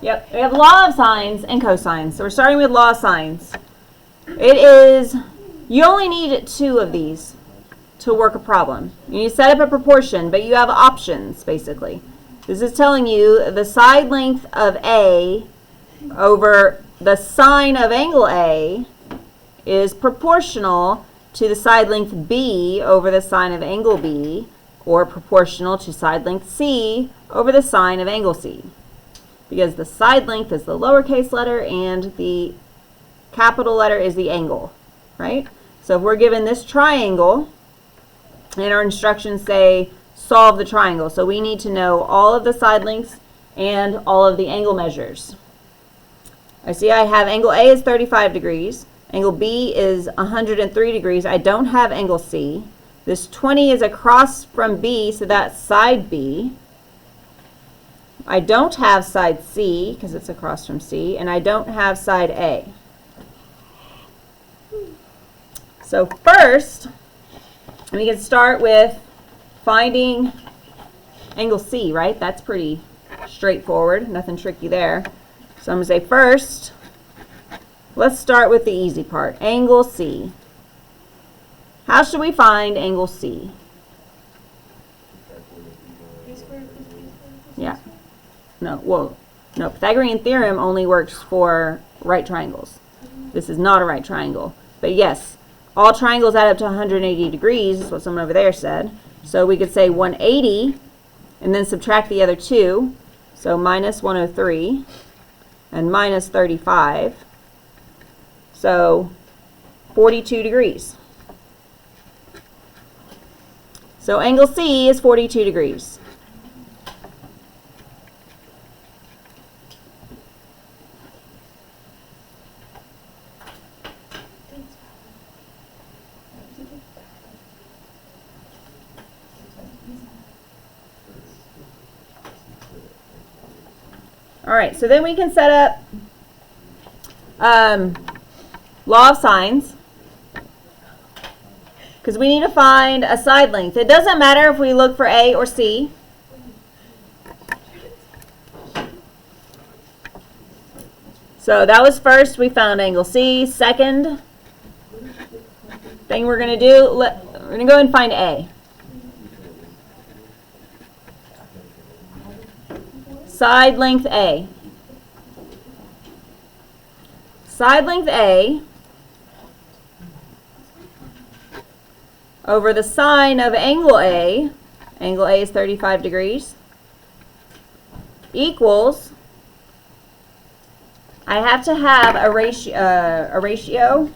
Yep, we have law of sines and cosines. So we're starting with law of sines. It is, you only need 2 of these to work a problem. You set up a proportion, but you have options, basically. This is telling you the side length of A over the sine of angle A is proportional to the side length B over the sine of angle B, or proportional to side length C over the sine of angle C. Because the side length is the lowercase letter and the capital letter is the angle, right? So if we're given this triangle, and our instructions say solve the triangle, so we need to know all of the side lengths and all of the angle measures. I see I have angle A is 35 degrees, angle B is 103 degrees. I don't have angle C. This 20 is across from B, so that's side B. I don't have side C because it's across from C, and I don't have side A. So first, we can start with finding angle C, right? That's pretty straightforward, nothing tricky there. So I'm going to say first, let's start with the easy part, angle C. How should we find angle C? Yeah. No, Pythagorean theorem only works for right triangles. This is not a right triangle. But yes, all triangles add up to 180 degrees, is what someone over there said. So we could say 180 and then subtract the other 2. So minus 103 and minus 35. So 42 degrees. So angle C is 42 degrees. All right, so then we can set up law of sines, because we need to find a side length. It doesn't matter if we look for A or C. So that was first, we found angle C. Second thing we're going to do, we're going to go and find A. Side length A. Side length A over the sine of angle A is 35 degrees, equals, I have to have a ratio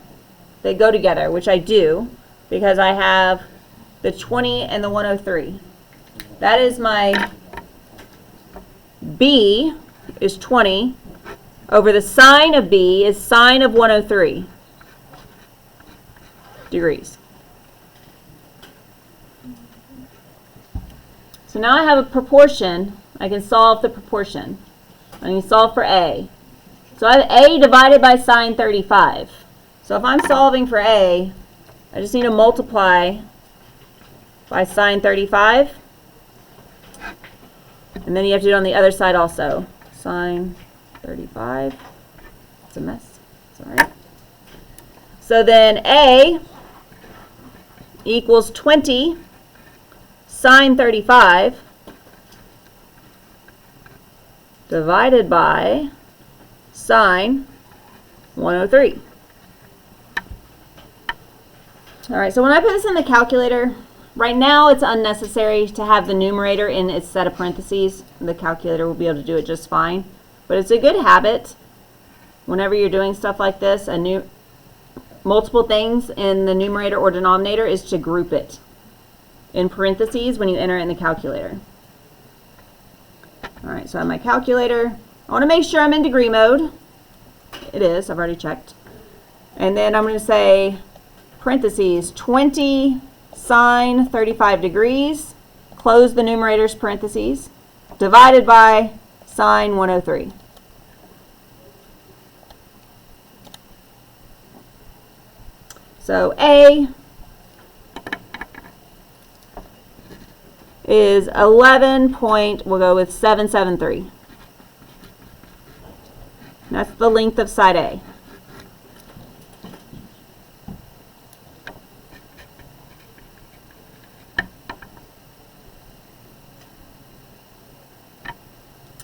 that go together, which I do, because I have the 20 and the 103. That is my B is 20 over the sine of B is sine of 103 degrees. So now I have a proportion. I can solve the proportion. I can solve for A. So I have A divided by sine 35. So if I'm solving for A, I just need to multiply by sine 35. And then you have to do it on the other side also. Sine 35. It's a mess. It's all right. So then A equals 20 sine 35 divided by sine 103. All right, so when I put this in the calculator, right now it's unnecessary to have the numerator in its set of parentheses. The calculator will be able to do it just fine. But it's a good habit whenever you're doing stuff like this, multiple things in the numerator or denominator, is to group it in parentheses when you enter it in the calculator. All right, so I have my calculator. I want to make sure I'm in degree mode. It is, I've already checked. And then I'm going to say parentheses 20 sine 35 degrees, close the numerator's parentheses, divided by sine 103. So A is 11 point, we'll go with 773. That's the length of side A.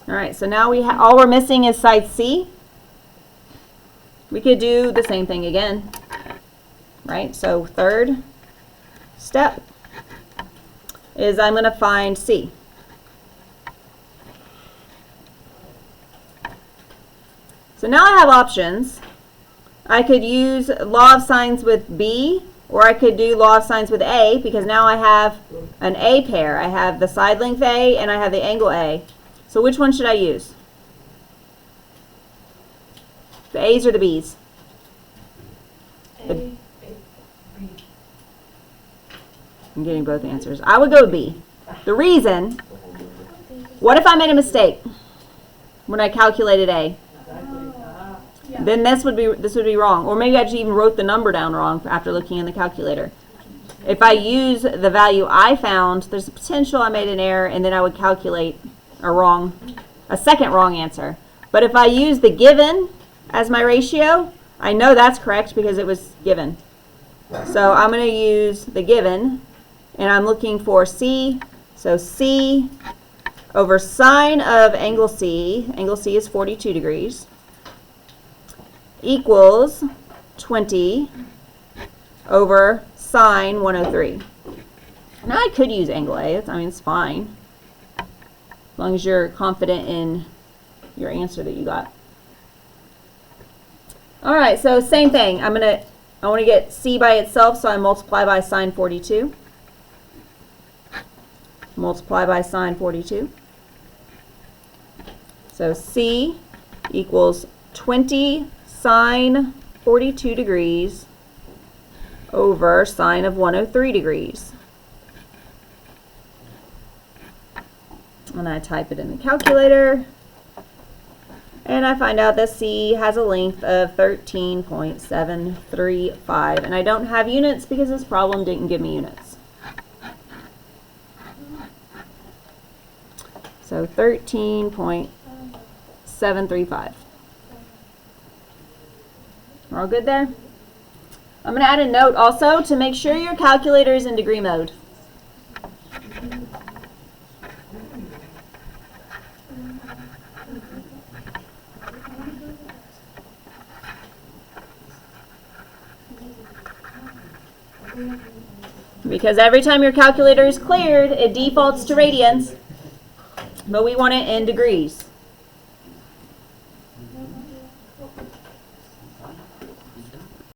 All right, so now all we're missing is side C. We could do the same thing again, right? So third step is I'm going to find C. So now I have options. I could use law of sines with B, or I could do law of sines with A, because now I have an A pair. I have the side length A and I have the angle A. So which one should I use? The A's or the B's? I'm getting both answers. I would go with B. The reason, what if I made a mistake when I calculated A? Then this would be wrong. Or maybe I just even wrote the number down wrong after looking in the calculator. If I use the value I found, there's a potential I made an error, and then I would calculate a second wrong answer. But if I use the given as my ratio, I know that's correct because it was given. So I'm going to use the given, and I'm looking for C. So C over sine of angle C is 42 degrees, equals 20 over sine 103. Now I could use angle A. I mean, it's fine, as long as you're confident in your answer that you got. All right, so same thing. I want to get C by itself, so I multiply by sine 42. Multiply by sine 42. So C equals 20 sine 42 degrees over sine of 103 degrees. And I type it in the calculator, and I find out that C has a length of 13.735. And I don't have units because this problem didn't give me units. So 13.735. We're all good there? I'm going to add a note also to make sure your calculator is in degree mode. Because every time your calculator is cleared, it defaults to radians, but we want it in degrees.